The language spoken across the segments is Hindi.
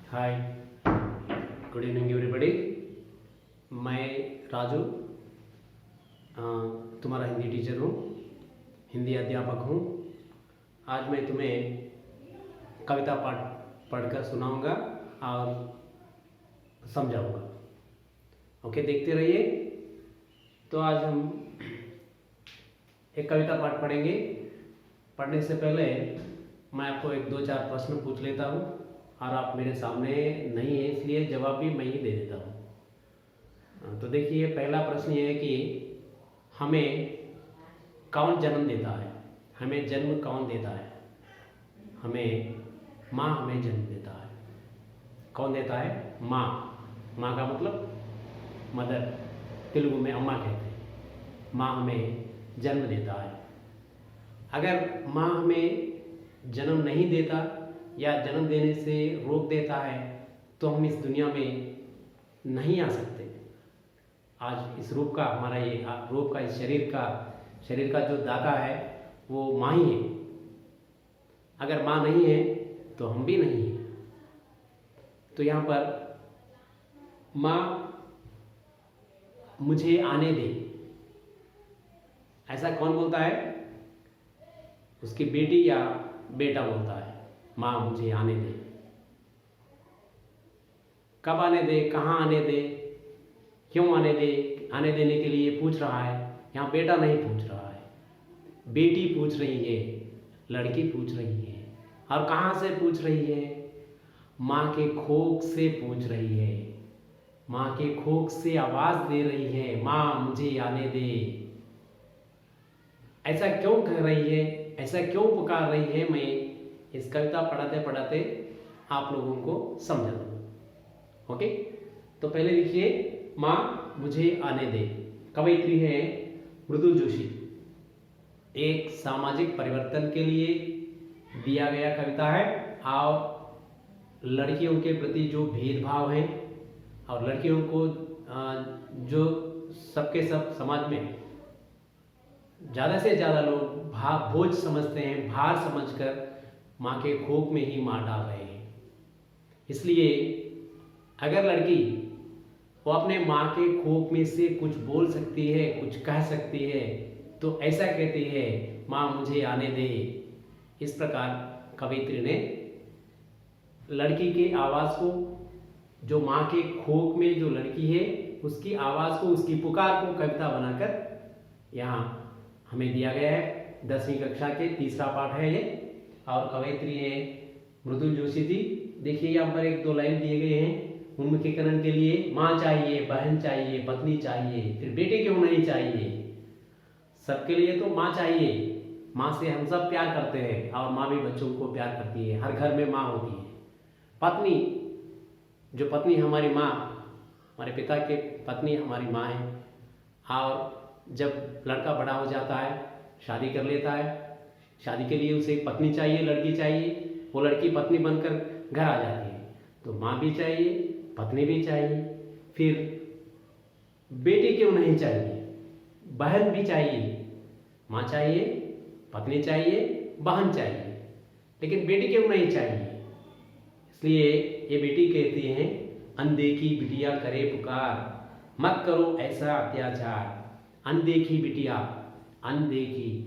हाय, गुड इवनिंग एवरीबॉडी। मैं राजू तुम्हारा हिंदी टीचर हूँ, हिंदी अध्यापक हूँ। आज मैं तुम्हें कविता पाठ पढ़कर सुनाऊंगा और समझाऊंगा। ओके, देखते रहिए। तो आज हम एक कविता पाठ पढ़ेंगे। पढ़ने से पहले मैं आपको एक दो चार प्रश्न पूछ लेता हूँ और आप मेरे सामने नहीं है, इसलिए जवाब भी मैं ही दे देता हूँ। तो देखिए, पहला प्रश्न ये है कि हमें कौन जन्म देता है? हमें जन्म कौन देता है? माँ हमें जन्म देता है। कौन देता है? माँ। माँ का मतलब मदर, तेलुगु में अम्मा कहते हैं। माँ हमें जन्म देता है। अगर माँ हमें जन्म नहीं देता या जन्म देने से रोक देता है तो हम इस दुनिया में नहीं आ सकते। आज इस रूप का, हमारा ये रूप का, इस शरीर का जो दाता है वो माँ ही है। अगर माँ नहीं है तो हम भी नहीं हैं। तो यहाँ पर माँ मुझे आने दे, ऐसा कौन बोलता है? उसकी बेटी या बेटा बोलता है, माँ मुझे आने दे। कब आने दे, कहाँ आने दे, क्यों आने दे? आने देने के लिए पूछ रहा है। यहाँ बेटा नहीं पूछ रहा है, बेटी पूछ रही है, लड़की पूछ रही है। और कहाँ से पूछ रही है? माँ के खोक से पूछ रही है। माँ के खोक से आवाज दे रही है, माँ मुझे आने दे। ऐसा क्यों कह रही है, ऐसा क्यों पुकार रही है? मैं इस कविता पढ़ाते पढ़ाते आप लोगों को समझा दूँ। ओके, तो पहले लिखिए, माँ मुझे आने दे। कवयित्री है मृदुल जोशी। एक सामाजिक परिवर्तन के लिए दिया गया कविता है और लड़कियों के प्रति जो भेदभाव है और लड़कियों को जो सबके सब समाज में ज़्यादा से ज़्यादा लोग बोझ समझते हैं, भार समझकर माँ के खोक में ही मार डाल रहे हैं। इसलिए अगर लड़की वो अपने माँ के खोक में से कुछ बोल सकती है, कुछ कह सकती है, तो ऐसा कहती है, माँ मुझे आने दे। इस प्रकार कवयित्री ने लड़की के आवाज़ को, जो माँ के खोक में जो लड़की है उसकी आवाज़ को, उसकी पुकार को कविता बनाकर यहाँ हमें दिया गया है। 10वीं कक्षा के तीसरा पाठ है ये और कवयित्री है मृदुल जोशी जी। देखिए, यहाँ पर एक दो लाइन दिए गए हैं उन्मुखीकरण के लिए। माँ चाहिए, बहन चाहिए, पत्नी चाहिए, फिर बेटे क्यों नहीं चाहिए? सबके लिए तो माँ चाहिए। माँ से हम सब प्यार करते हैं और माँ भी बच्चों को प्यार करती है। हर घर में माँ होती है। पत्नी, जो पत्नी हमारी माँ, हमारे पिता के पत्नी हमारी माँ है। और जब लड़का बड़ा हो जाता है, शादी कर लेता है, शादी के लिए उसे एक पत्नी चाहिए, लड़की चाहिए। वो लड़की पत्नी बनकर घर आ जाती है, तो माँ भी चाहिए, पत्नी भी चाहिए। फिर बेटी क्यों नहीं चाहिए? बहन भी चाहिए। माँ चाहिए, पत्नी चाहिए, बहन चाहिए, लेकिन बेटी क्यों नहीं चाहिए? इसलिए ये बेटी कहती हैं, अनदेखी बिटिया करे पुकार, मत करो ऐसा अत्याचार। अनदेखी बिटिया, अनदेखी,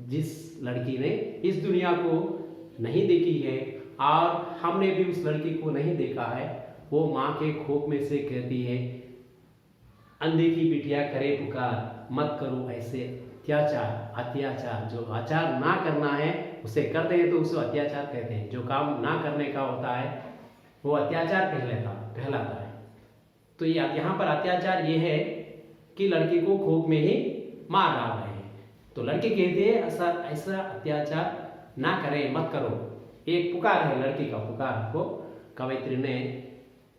जिस लड़की ने इस दुनिया को नहीं देखी है और हमने भी उस लड़की को नहीं देखा है, वो माँ के खोप में से कहती है, अनदेखी बिटिया करे पुकार, मत करो ऐसे अत्याचार। जो आचार ना करना है उसे करते हैं तो उसे अत्याचार कहते हैं। जो काम ना करने का होता है वो अत्याचार कहलाता है। तो ये यहाँ पर अत्याचार ये है कि लड़की को खोप में ही मार डाल रहे हैं। तो लड़की कहती है, ऐसा अत्याचार ना करें, मत करो। एक पुकार है, लड़की का पुकार को कवयित्री ने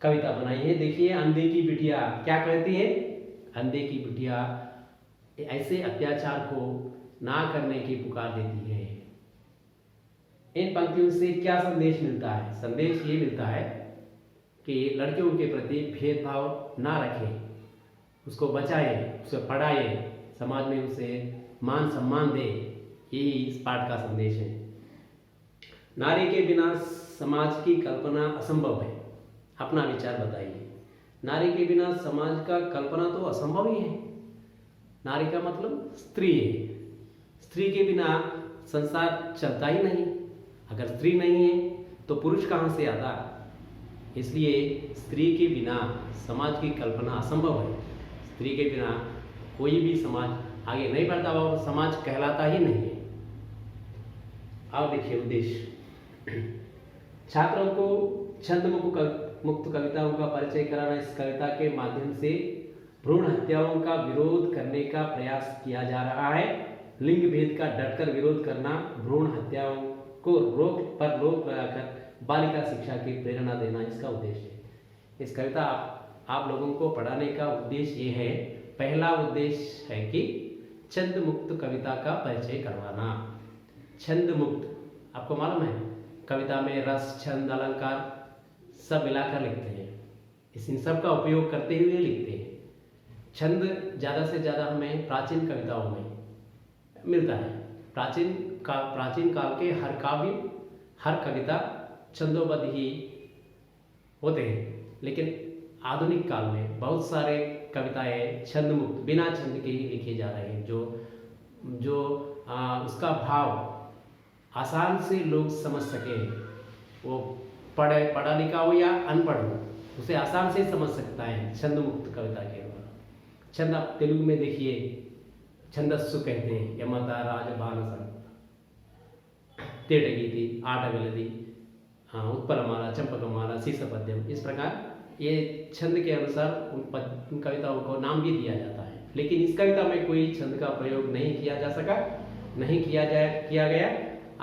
कविता बनाई है। देखिए, अनदेखी बिटिया क्या कहती है? अनदेखी बिटिया ऐसे अत्याचार को ना करने की पुकार देती है। इन पंक्तियों से क्या संदेश मिलता है? संदेश ये मिलता है कि लड़कियों के प्रति भेदभाव ना रखें, उसको बचाए, उसे पढ़ाए, समाज में उसे मान सम्मान दे। यही इस पाठ का संदेश है। नारी के बिना समाज की कल्पना असंभव है। अपना विचार बताइए। नारी के बिना समाज का कल्पना तो असंभव ही है। नारी का मतलब स्त्री है। स्त्री के बिना संसार चलता ही नहीं। अगर स्त्री नहीं है तो पुरुष कहाँ से आता? इसलिए स्त्री के बिना समाज की कल्पना असंभव है। स्त्री के बिना कोई भी समाज आगे नहीं बढ़ता और समाज कहलाता ही नहीं है। अब देखिए उद्देश्य, छात्रों को छंद मुक्त कविताओं का परिचय कराना। इस कविता के माध्यम से भ्रूण हत्याओं का विरोध करने का प्रयास किया जा रहा है। लिंग भेद का डटकर विरोध करना, भ्रूण हत्याओं को रोक लगाकर बालिका शिक्षा की प्रेरणा देना इसका उद्देश्य है। इस कविता आप लोगों को पढ़ाने का उद्देश्य ये है। पहला उद्देश्य है कि छंद मुक्त कविता का परिचय करवाना। छंद मुक्त, आपको मालूम है कविता में रस, छंद, अलंकार सब मिलाकर लिखते हैं। इन सब का उपयोग करते हुए लिखते हैं। छंद ज़्यादा से ज़्यादा हमें प्राचीन कविताओं में मिलता है। प्राचीन काल के हर काव्य, हर कविता छंदोबद्ध ही होते हैं, लेकिन आधुनिक काल में बहुत सारे कविताएं छंद मुक्त, बिना छंद के ही लिखे जा रहे हैं। जो उसका भाव आसान से लोग समझ सकें, वो पढ़ा लिखा हो या अनपढ़ हो, उसे आसान से समझ सकता है छंद मुक्त कविता के द्वारा। छंद आप तेलुगु में देखिए, छंदस्सु कहते हैं। यमता राजबानसं तेटगीति, आटगलदी, उत्पलमाला, चंपकमाला, शीर्षपद्यम, इस प्रकार ये छंद के अनुसार उन कविताओं को नाम भी दिया जाता है। लेकिन इस कविता में कोई छंद का प्रयोग नहीं किया जा सका, नहीं किया गया।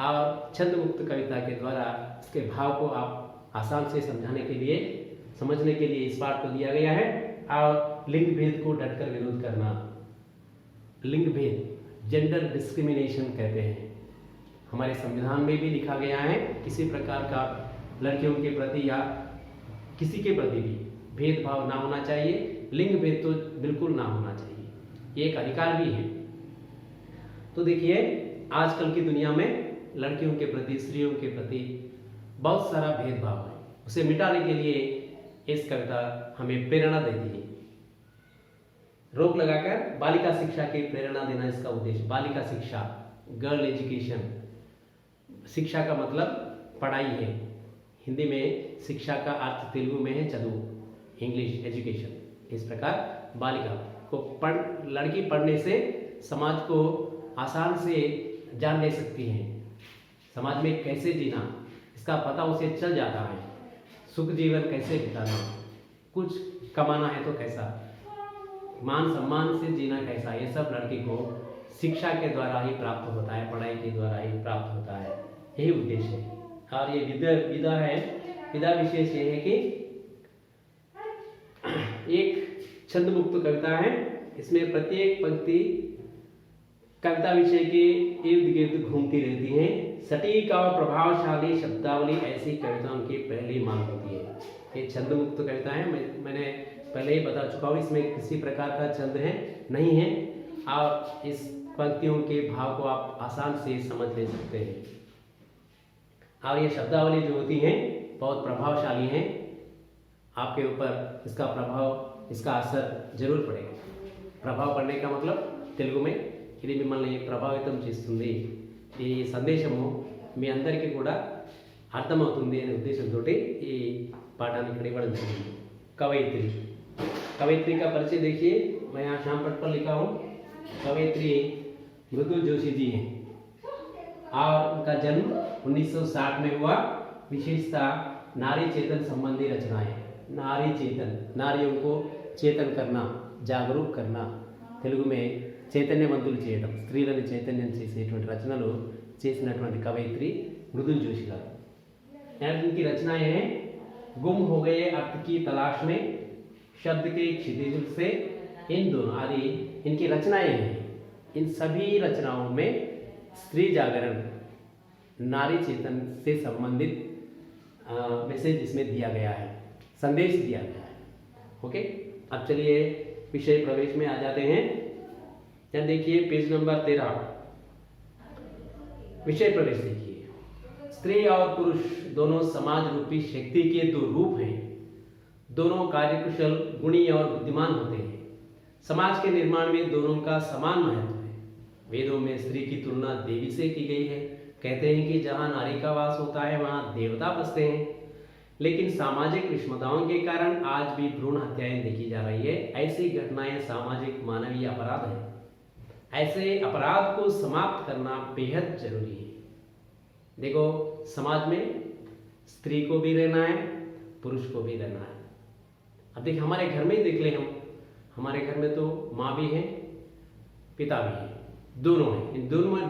और छंद मुक्त कविता के द्वारा इसके भाव को आप आसान से समझने के लिए इस पाठ को दिया गया है। और लिंग भेद को डटकर विरोध करना। लिंग भेद, जेंडर डिस्क्रिमिनेशन कहते हैं, हमारे संविधान में भी लिखा गया है। किसी प्रकार का लड़कियों के प्रति या किसी के प्रति भी भेदभाव ना होना चाहिए। लिंग भेद तो बिल्कुल ना होना चाहिए, ये एक अधिकार भी है। तो देखिए आजकल की दुनिया में लड़कियों के प्रति, स्त्रियों के प्रति बहुत सारा भेदभाव है। उसे मिटाने के लिए इस कविता हमें प्रेरणा देती है। रोक लगाकर बालिका शिक्षा की प्रेरणा देना इसका उद्देश्य। बालिका शिक्षा, गर्ल एजुकेशन। शिक्षा का मतलब पढ़ाई है। हिंदी में शिक्षा का अर्थ तेलुगु में है चदु, इंग्लिश एजुकेशन। इस प्रकार बालिका को लड़की पढ़ने से समाज को आसान से जान ले सकती है। समाज में कैसे जीना इसका पता उसे चल जाता है। सुख जीवन कैसे बिताना, कुछ कमाना है तो कैसा, मान सम्मान से जीना कैसा, ये सब लड़की को शिक्षा के द्वारा ही प्राप्त होता है, पढ़ाई के द्वारा ही प्राप्त होता है। यही उद्देश्य है। और ये विधा है। विधा विशेष ये है कि एक छंद मुक्त कविता है। इसमें प्रत्येक पंक्ति कविता विषय के इर्द गिर्द घूमती रहती है। सटीक और प्रभावशाली शब्दावली ऐसी कविताओं की पहली मांग होती है। ये छंद मुक्त कविता है। मैंने पहले ही बता चुका हूँ, इसमें किसी प्रकार का छंद नहीं है। और इस पंक्तियों के भाव को आप आसान से समझ ले सकते हैं। और ये शब्दावली जो होती हैं बहुत प्रभावशाली हैं। आपके ऊपर इसका प्रभाव, इसका असर जरूर पड़ेगा। प्रभाव पड़ने का मतलब తెలుగు में ఇది మిమ్మల్ని ప్రభావితం చేస్తుంది, ఈ సందేశము మీ అందరికీ కూడా అర్థమవుతుంది అనే ఉద్దేశంతో ఈ పాఠాన్ని ఇక్కడ ఇవ్వడం జరిగింది। कवयित्री का परिचय देखिए, मैं यहाँ शाम पट पर लिखा हूँ। कवयित्री मृदुल जोशी जी हैं और उनका जन्म 1960 में हुआ। विशेषता नारी चेतन संबंधी रचनाएं। नारी चेतन, नारियों को चेतन करना, जागरूक करना, తెలుగు में చైతన్యవంతులు చేయడం, స్త్రీలను చైతన్యం చేసేటువంటి రచనలు చేసినటువంటి కవయిత్రి మృదుల్ जोशी గారు। इनकी रचनाएं हैं गुम हो गए अर्थ की तलाश में, शब्द के क्षितिज से, इन दोनों आदि इनकी रचनाएं हैं। इन सभी रचनाओं में स्त्री जागरण, नारी चेतन से संबंधित मैसेज इसमें दिया गया है, संदेश दिया गया है। ओके, अब चलिए विषय प्रवेश में आ जाते हैं। यहाँ देखिए पेज नंबर 13, विषय प्रवेश देखिए। स्त्री और पुरुष दोनों समाज रूपी शक्ति के दो रूप हैं। दोनों कार्यकुशल, गुणी और बुद्धिमान होते हैं। समाज के निर्माण में दोनों का समान महत्व है। वेदों में स्त्री की तुलना देवी से की गई है। कहते हैं कि जहाँ नारी का वास होता है वहाँ देवता बसते हैं। लेकिन सामाजिक विषमताओं के कारण आज भी भ्रूण हत्याएं देखी जा रही है। ऐसी घटनाएं सामाजिक मानवीय अपराध है। ऐसे अपराध को समाप्त करना बेहद जरूरी है। देखो, समाज में स्त्री को भी रहना है, पुरुष को भी रहना है। अब देखिए, हमारे घर में ही देख ले हम, हमारे घर में तो माँ भी है, पिता भी है, दोनों हैं। इन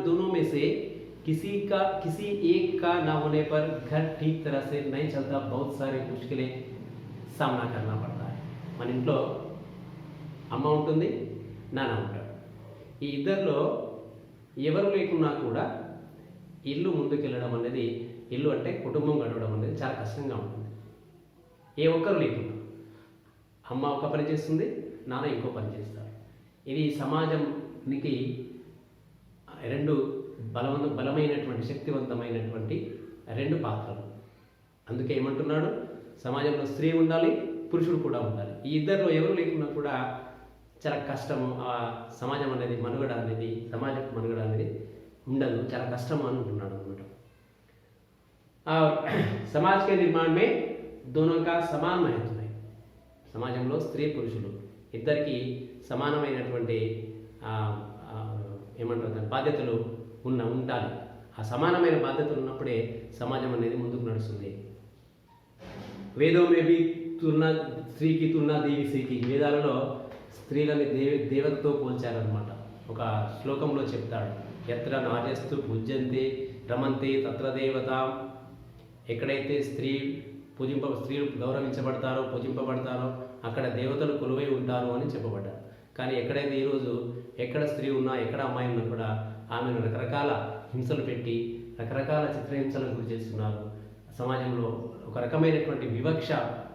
दोनों में से किसी एक का ना होने पर घर ठीक तरह से नहीं चलता। बहुत सारे मुश्किलें सामना करना पड़ता है। మన ఇంట్లో అమ్మ ఉంటుంది, నాన్న ఉంటాడు. ఈ ఇద్దరిలో ఎవరు లేకున్నా కూడా ఇల్లు ముందుకెళ్ళడం అనేది, ఇల్లు అంటే కుటుంబం గడవడం అనేది చాలా కష్టంగా ఉంటుంది. ఏ ఒక్కరు లేకుండా అమ్మ ఒక పని చేస్తుంది, నాన్న ఇంకో పని చేస్తారు. ఇది సమాజానికి రెండు బలమైనటువంటి, శక్తివంతమైనటువంటి రెండు పాత్రలు. అందుకే ఏమంటున్నాడు, సమాజంలో స్త్రీ ఉండాలి, పురుషుడు కూడా ఉండాలి. ఈ ఇద్దరిలో ఎవరు లేకున్నా కూడా చాలా కష్టము. ఆ సమాజం అనేది మనుగడ అనేది, సమాజపు మనుగడ అనేది ఉండదు, చాలా కష్టం అనుకుంటున్నాడు అనమాట. समाज के निर्माण में दोनों का समान महत्व है. సమాజంలో స్త్రీ పురుషులు ఇద్దరికి సమానమైనటువంటి ఏమంటారు బాధ్యతలు ఉండాలి. ఆ సమానమైన బాధ్యతలు ఉన్నప్పుడే సమాజం అనేది ముందుకు నడుస్తుంది. వేదం మే భీ తులనా, స్త్రీకి తులనా దేవి సేకి. వేదాలలో స్త్రీలని దేవతతో పోల్చారనమాట. ఒక శ్లోకంలో చెప్తాడు, ఎత్ర నార్యస్తు పూజ్యంతే రమంతే తత్ర దేవత. ఎక్కడైతే స్త్రీలు గౌరవించబడతారో, పూజింపబడతారో అక్కడ దేవతలు కొలువై ఉంటారు అని చెప్పబడ్డారు. కానీ ఎక్కడైతే ఈరోజు ఎక్కడ స్త్రీ ఉన్నా, ఎక్కడ అమ్మాయి ఉన్నా కూడా ఆమెను రకరకాల హింసలు పెట్టి, రకరకాల చిత్రహింసలకు గురి చేస్తున్నారు. సమాజంలో ఒక రకమైనటువంటి వివక్ష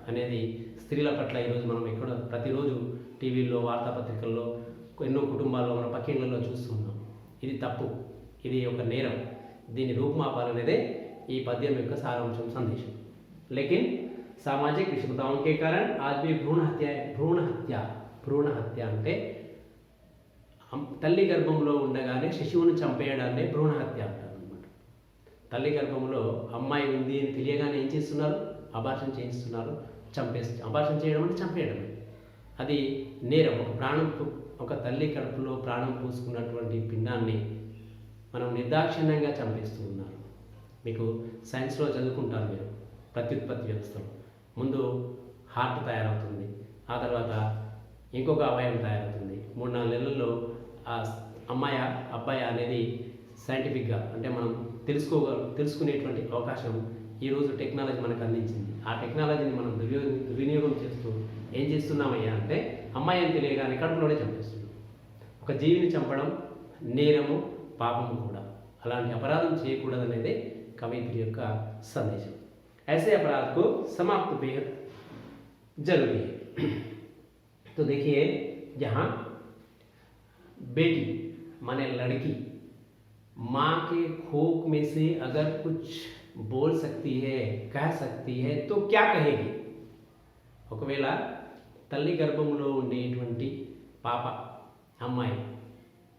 అనేది స్త్రీల పట్ల ఈరోజు మనం ఎక్కడ ప్రతిరోజు టీవీల్లో, వార్తాపత్రికల్లో, ఎన్నో కుటుంబాల్లో, మన పక్కిళ్ళల్లో చూస్తున్నాం. ఇది తప్పు, ఇది ఒక నేరం. దీన్ని రూపుమాపాలనేదే ఈ పద్యం యొక్క సారాంశం, సందేశం. లేకిన్ సామాజిక విషమతాओं के कारण आज भी భ్రూణ హత్య అంటే తల్లి గర్భంలో ఉండగానే శిశువును చంపేయడాన్ని భ్రూణ హత్య అంటారు అనమాట. తల్లి గర్భంలో అమ్మాయి ఉంది అని తెలియగానే ఏం చేస్తున్నారు, అబార్షన్ చేయిస్తున్నారు, అబార్షన్ చేయడం అంటే చంపేయడమే. అది నేరం. ఒక తల్లి కడుపులో ప్రాణం పూసుకున్నటువంటి పిండాన్ని మనం నిర్దాక్షిణ్యంగా చంపేస్తూ ఉన్నారు. మీకు సైన్స్లో చదువుకుంటారు మీరు, ప్రత్యుత్పత్తి వ్యవస్థలో ముందు హార్ట్ తయారవుతుంది, ఆ తర్వాత ఇంకొక అవయవం తయారవుతుంది. 3-4 నెలల్లో ఆ అబ్బాయి అనేది సైంటిఫిక్గా అంటే మనం తెలుసుకునేటువంటి అవకాశం ఈరోజు టెక్నాలజీ మనకు అందించింది. ఆ టెక్నాలజీని మనం దుర్వినియోగం చేస్తూ ఏం చేస్తున్నామయ్యా అంటే అమ్మాయి అని తెలియగానే కడుపులోనే చంపేస్తున్నాం. ఒక జీవిని చంపడం నేరము, పాపము కూడా. అలాంటి అపరాధం చేయకూడదనేదే కవయిత్రి యొక్క సందేశం. ऐसे अपराध को समाप्त बेहद जरूरी है. तो देखिए, यहाँ बेटी माने लड़की माँ के खोक में से अगर कुछ बोल सकती है, कह सकती है तो क्या कहेगी? ఒకవేళ తల్లి గర్భంలో ఉండేటువంటి పాప, అమ్మాయి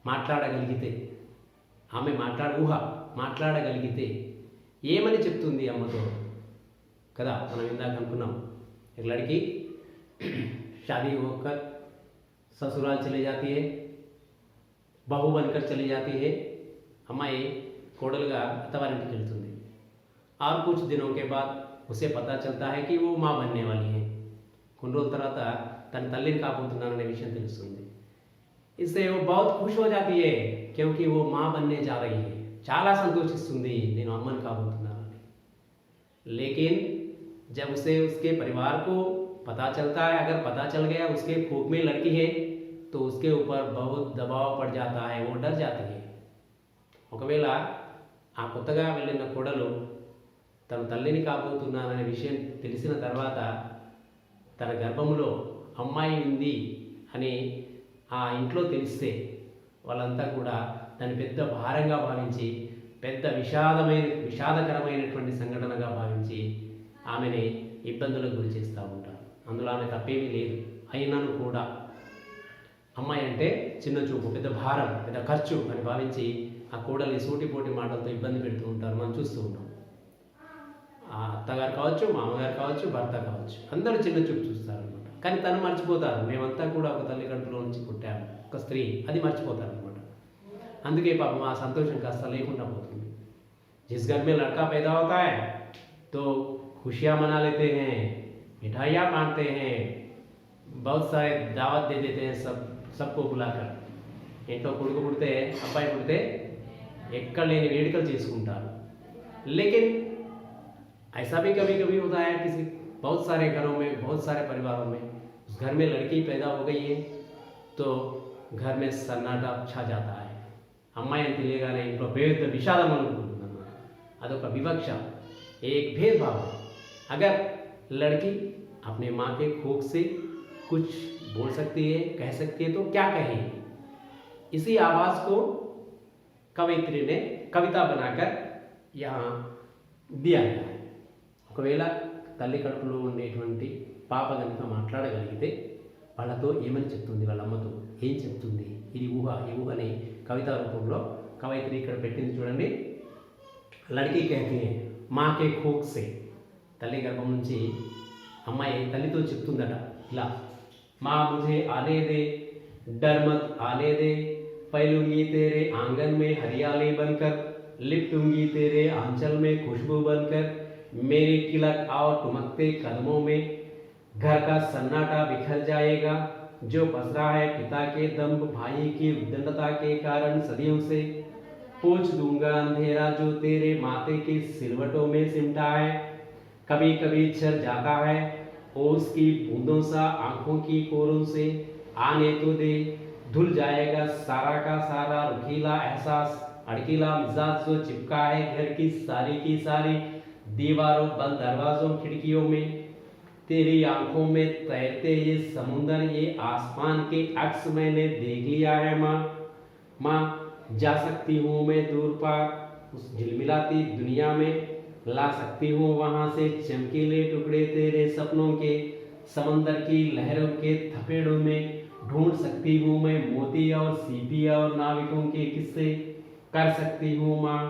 మాట్లాడగలిగితే, ఆమె మాట్లాడగలిగితే ఏమని చెప్తుంది అమ్మతో కదా? మనం ఇందాక అనుకున్నాం, एक लड़की शादी होकर ससुराल चली जाती है, बहू बनकर चली जाती है. అమ్మాయి కోడలుగా అత్తవారింటికి వెళ్తుంది. और कुछ दिनों के बाद उसे पता चलता है कि वो माँ बनने वाली है. కొన్ని రోజుల తర్వాత తన తల్లిని కాబోతున్నాననే విషయం తెలుస్తుంది. इससे वो बहुत खुश हो जाती है क्योंकि वो माँ बनने जा रही है. చాలా సంతోషిస్తుంది, నేను అమ్మని కాబోతున్నానని. लेकिन जब उसे उसके परिवार को पता चलता है, अगर पता चल गया उसके कोख में लड़की है तो उसके ऊपर बहुत दबाव पड़ जाता है, वो डर जाती है. ఒకవేళ ఆ కొత్తగా వెళ్ళిన కోడలు తన తల్లిని కాబోతున్నాననే విషయం తెలిసిన తర్వాత తన గర్భంలో అమ్మాయి ఉంది అని ఆ ఇంట్లో తెలిస్తే వాళ్ళంతా కూడా దాన్ని పెద్ద భారంగా భావించి, పెద్ద విషాదకరమైనటువంటి సంఘటనగా భావించి ఆమెని ఇబ్బందులకు గురి చేస్తూ ఉంటారు. అందులో ఆమె తప్పేమీ లేదు. అయినను కూడా అమ్మాయి అంటే చిన్న చూపు, పెద్ద భారం, పెద్ద ఖర్చు అని భావించి ఆ కోడల్ని సూటిపోటి మాటలతో ఇబ్బంది పెడుతూ ఉంటారు. మనం చూస్తూ ఉంటాం. ఆ అత్తగారు కావచ్చు, మామగారు కావచ్చు, భర్త కావచ్చు, అందరూ చిన్న చూపు చూస్తారు అనమాట. కానీ తను మర్చిపోతారు, మేమంతా కూడా ఒక తల్లి కడుపులో నుంచి పుట్టాము, ఒక స్త్రీ, అది మర్చిపోతారు అనమాట. అందుకే పాపం ఆ సంతోషం కాస్త లేకుండా పోతుంది. जिस घर में लड़का पैदा होता है तो खुशियाँ मना लेते हैं, मिठाइयाँ बांटते हैं, बहुत सारे दावत दे देते हैं सबको बुलाकर. ఇంట్లో కొడుకు పుడితే, అబ్బాయి పుడితే ఎక్కడ లేని వేడుకలు చేసుకుంటారు. लेकिन ऐसा भी कभी कभी होता है किसी बहुत सारे घरों में, बहुत सारे परिवारों में, उस घर में लड़की पैदा हो गई है तो घर में सन्नाटा छा जाता है. అమ్మాయి అని తెలియగానే ఇంట్లో పెద్ద విషాదం అనుకుంటుందన్నమాట. అదొక వివక్ష, एक भेदभाव. अगर लड़की अपने माँ के कोख से कुछ बोल सकती है, कह सकती है तो क्या कहे, इसी आवाज़ को कवयित्री ने कविता बनाकर यहाँ दिया गया है. ఒకవేళ తల్లి కడుపులో ఉండేటువంటి పాప కనుక మాట్లాడగలిగితే వాళ్ళతో ఏమని చెప్తుంది, వాళ్ళ అమ్మతో ఏం చెప్తుంది, ఇది ఊహ. ఈ ఊహని కవితా రూపంలో కవయిత్రి ఇక్కడ పెట్టింది చూడండి. లड़की कहती है माँ के कोख से, తల్లి గర్భం నుంచి అమ్మాయి తల్లితో చెప్తుందట ఇలా, माँ मुझे आने दे, डर मत आने दे, फैलूंगी तेरे आंगन में हरियाली बनकर, लिपटूंगी तेरे आंचल में खुशबू बनकर, मेरी किलक और टुमकते कदमों में घर का सन्नाटा बिखर जाएगा, जो पसरा है पिता के दम्भ, भाई की उद्दंडता के कारण सदियों से, पोंछ दूंगा अंधेरा जो तेरे माथे के सिलवटों में सिमटा है, कभी कभी छर जाता है ओस की बूंदों सा आंखों की कोरों से, आने तो दे, धुल जाएगा सारा का सारा रुखीला एहसास, अड़कीला मिजाज जो चिपका है घर की सारी दीवारों, बंद दरवाजों, खिड़कियों में, तेरी आंखों में तैरते ये समुंदर, ये आसमान के अक्स मैंने देख लिया है माँ. माँ जा सकती हूँ मैं दूर पार उस झिलमिलाती दुनिया में, ला सकती हूँ वहाँ से चमकीले टुकड़े तेरे सपनों के, समंदर की लहरों के थपेड़ों में ढूंढ सकती हूँ मैं मोती और सीपी और नाविकों के किस्से, कर सकती हूँ माँ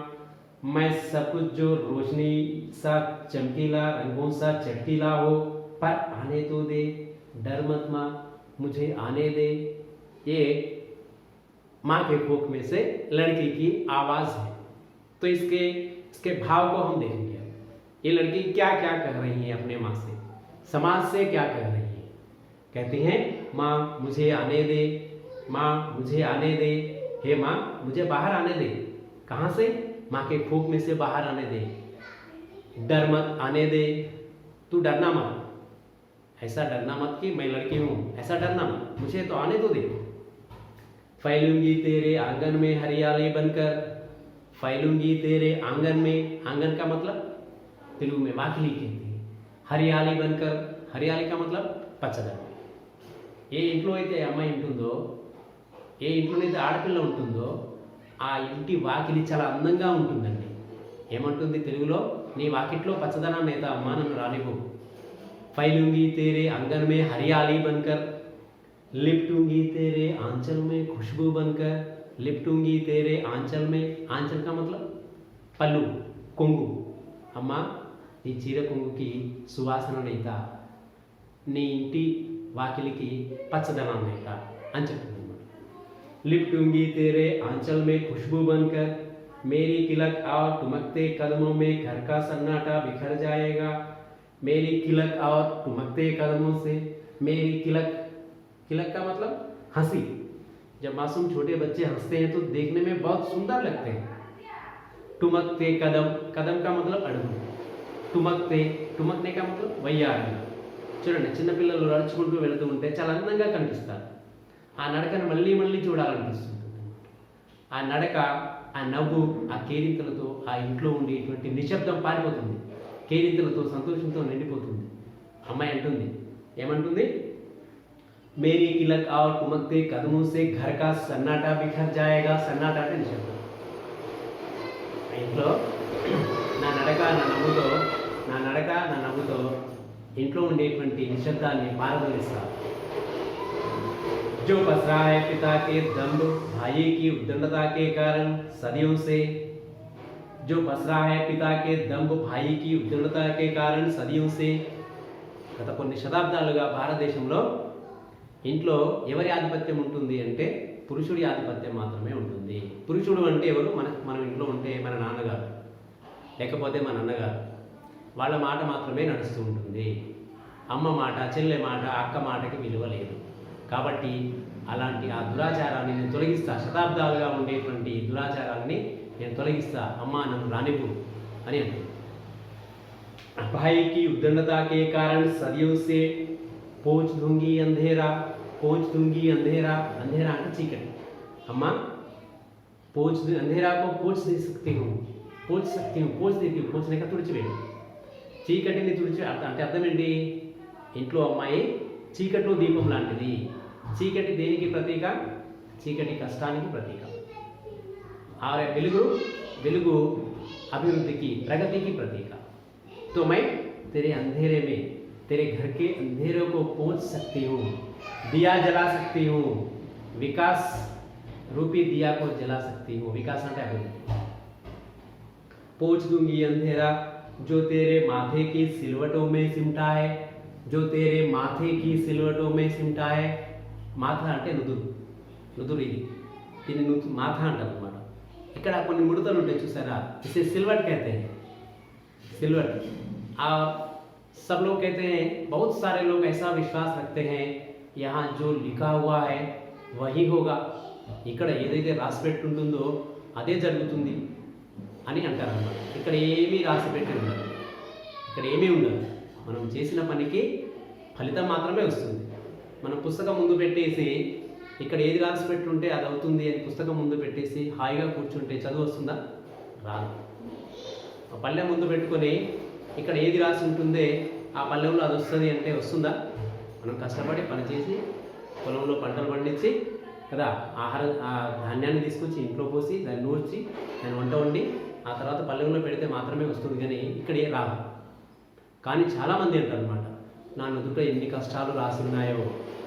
मैं सब कुछ जो रोशनी सा चमकीला, रंगों सा चटकीला हो, पर आने तो दे, डर मत माँ मुझे आने दे. ये माँ के कोख में से लड़की की आवाज़ है. तो इसके भाव को हम देखेंगे. ये लड़की क्या क्या कह रही है अपने माँ से, समाज से क्या कह रही है. कहती हैं माँ मुझे आने दे, माँ मुझे आने दे, हे माँ मुझे बाहर आने दे. कहाँ से? माँ के कोख में से बाहर आने दे. डर मत आने दे, तू डरना मत, ऐसा डरना मत कि मैं लड़की हूँ, ऐसा डरना मत, मुझे तो आने तो दे. फैलूंगी तेरे आंगन में हरियाली बनकर, फैलूंगी तेरे आंगन में, आंगन का मतलब तेलुगु में वाकिली कहती है, हरियाली बनकर, हरियाली का मतलब పచ్చదనం. ఏ ఇంట్లో అయితే అమ్మాయి ఉంటుందో, ఏ ఇంట్లోనైతే ఆడపిల్ల ఉంటుందో ఆ ఇంటి వాకిలి చాలా అందంగా ఉంటుందండి. ఏమంటుంది తెలుగులో, నీ వాకిట్లో పచ్చదనాన్ని అయితే అమ్మా నన్ను రానివ్వు. फैलूंगी तेरे आंगन में हरियाली बनकर, लिपटूंगी तेरे आंचल में खुशबू बनकर, लिपटूंगी तेरे आंचल में, आंचल का मतलब पल्लू, కొంగు. అమ్మా నీ చీర కొంగుకి సువాసననైతా, నీ ఇంటి వాకిలికి పచ్చదనాన్నైతా అని చెప్తుంది. लिपटूंगी तेरे आंचल में खुशबू बनकर, मेरी किलक और टुमकते कदमों में घर का सन्नाटा बिखर जाएगा. मेरी किलक और टुमकते कदमों से, मेरी किलक, किलक का मतलब हंसी. जब मासूम छोटे बच्चे हंसते हैं तो देखने में बहुत सुंदर लगते हैं. टुमकते कदम, कदम का मतलब अड़ुगु. टुमकते, टुमकने का मतलब వయ్యారి. చూడండి చిన్నపిల్లలు నడుచుకుంటూ వెళుతూ ఉంటే చాలా అందంగా కనిపిస్తారు. ఆ నడకను మళ్ళీ మళ్ళీ చూడాలనిపిస్తుంది. ఆ నడక, ఆ నవ్వు, ఆ కేరింతలతో ఆ ఇంట్లో ఉండేటువంటి నిశ్శబ్దం పారిపోతుంది. కేరింతలతో సంతోషంతో నిండిపోతుంది. అమ్మాయి అంటుంది, ఏమంటుంది? మేరీ కిలక్ और टुमकते कदमों से घर का सन्नाटा बिखर जाएगा. సన్నాటా అంటే నిశ్శబ్దం. ఇంట్లో నా నడక నా నవ్వుతో ఇంట్లో ఉండేటువంటి నిశ్శబ్దాన్ని పారదోలిస్తారు. जो पसरा है पिता के दम्भ भाई की उद्दंडता के कारण सदियों से, जो पसरा है पिता के दम्भ भाई की उद्दंडता के कारण सदियों से, గత కొన్ని శతాబ్దాలుగా భారతదేశంలో ఇంట్లో ఎవరి ఆధిపత్యం ఉంటుంది అంటే పురుషుడి ఆధిపత్యం మాత్రమే ఉంటుంది. పురుషుడు అంటే ఎవరు? మనం ఇంట్లో ఉంటే మన నాన్నగారు లేకపోతే మన అన్నగారు, వాళ్ళ మాట మాత్రమే నడుస్తూ ఉంటుంది. అమ్మ మాట, చెల్లె మాట, అక్క మాటకి విలువ లేదు. కాబట్టి అలాంటి ఆ దురాచారాన్ని నేను తొలగిస్తా, శతాబ్దాలుగా ఉండేటువంటి దురాచారాన్ని నేను తొలగిస్తా, అమ్మ నన్ను రానివ్వు అని అంటే भाई की उद्दंडता के कारण सदियों से पोंछ दूंगी अंधेरा, पोंछ दूंगी अंधेरा, अंधेरा అంటే చీకటి. అమ్మా पोंछ अंधेरा को पोंछ दे सकती हूँ, पोंछ सकती हूँ, पोंछ देती हूँ, पोंछने का తుడిచివేయడం. చీకటిని తుడిచి అంటే అర్థం ఏంటి? ఇంట్లో అమ్మాయి చీకట్లో దీపం లాంటిది. చీకటి దేనికి ప్రతీక? చీకటి కష్టానికి ప్రతీక. ఆ వెలుగు అభివృద్ధికి, ప్రగతికి ప్రతీక. तो मैं तेरे अंधेरे में, तेरे घर के अंधेरों को पोंछ सकती हूँ, दिया जला सकती हूँ, विकास रूपी दिया को जला सकती हूँ. विकास అంటే అభివృద్ధి. पोंछ दूंगी अंधेरा जो तेरे माथे की सिलवटों में सिमटा है, जो तेरे माथे की सिलवटों में सिमटा है. మాథ అంటే నుదురు ఇది మాథ అంటారు అన్నమాట. ఇక్కడ కొన్ని ముడతలు ఉంటాయి చూసారా, ఇसे सिलवट कहते हैं. सिलवट सब लोग कहते हैं, बहुत सारे लोग ऐसा विश्वास रखते हैं यहाँ जो लिखा हुआ है वही होगा, ఇక్కడ ఏదైతే రాసి పెట్టి ఉంటుందో అదే జరుగుతుంది అని అంటారు అన్నమాట. ఇక్కడ ఏమీ రాసి పెట్టి ఉండదు, ఇక్కడ ఏమీ ఉండదు. మనం చేసిన పనికి ఫలితం మాత్రమే వస్తుంది. మనం పుస్తకం ముందు పెట్టేసి ఇక్కడ ఏది రాసి పెట్టి ఉంటే అది అవుతుంది అని పుస్తకం ముందు పెట్టేసి హాయిగా కూర్చుంటే చదువు వస్తుందా? రాదు. పళ్ళెం ముందు పెట్టుకొని ఇక్కడ ఏది రాసి ఉంటుందే ఆ పళ్ళెంలో అది వస్తుంది అంటే వస్తుందా? మనం కష్టపడి పనిచేసి పొలంలో పంటలు పండించి కదా ఆ ధాన్యాన్ని తీసుకొచ్చి ఇంట్లో పోసి దాన్ని నూర్చి దాన్ని వంట వండి ఆ తర్వాత పళ్ళెంలో పెడితే మాత్రమే వస్తుంది, కానీ ఇక్కడ ఏ రాదు. కానీ చాలామంది అంటారు అనమాట, నా నుదుట ఎన్ని కష్టాలు రాసి ఉన్నాయో,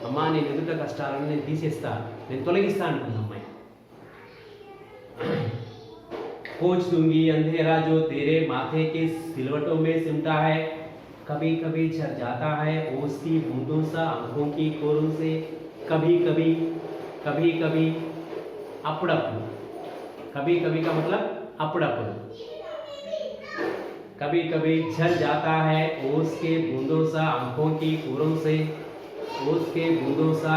అమ్మా నేను ఎదుట కష్టాలను నేను తీసేస్తా, నేను తొలగిస్తా అంటుంది అమ్మాయి. पोंछ दूंगी अंधेरा जो तेरे माथे के सिलवटों में सिमटा है, कभी कभी झर जाता है ओस की बूंदों सा आंखों की कोरों से, कभी कभी అప్పుడప్పుడు. कभी कभी का मतलब అప్పుడప్పుడు. कभी कभी झर जाता है ओस के बूंदों सा आंखों की कोरों से, ओस के बूंदों सा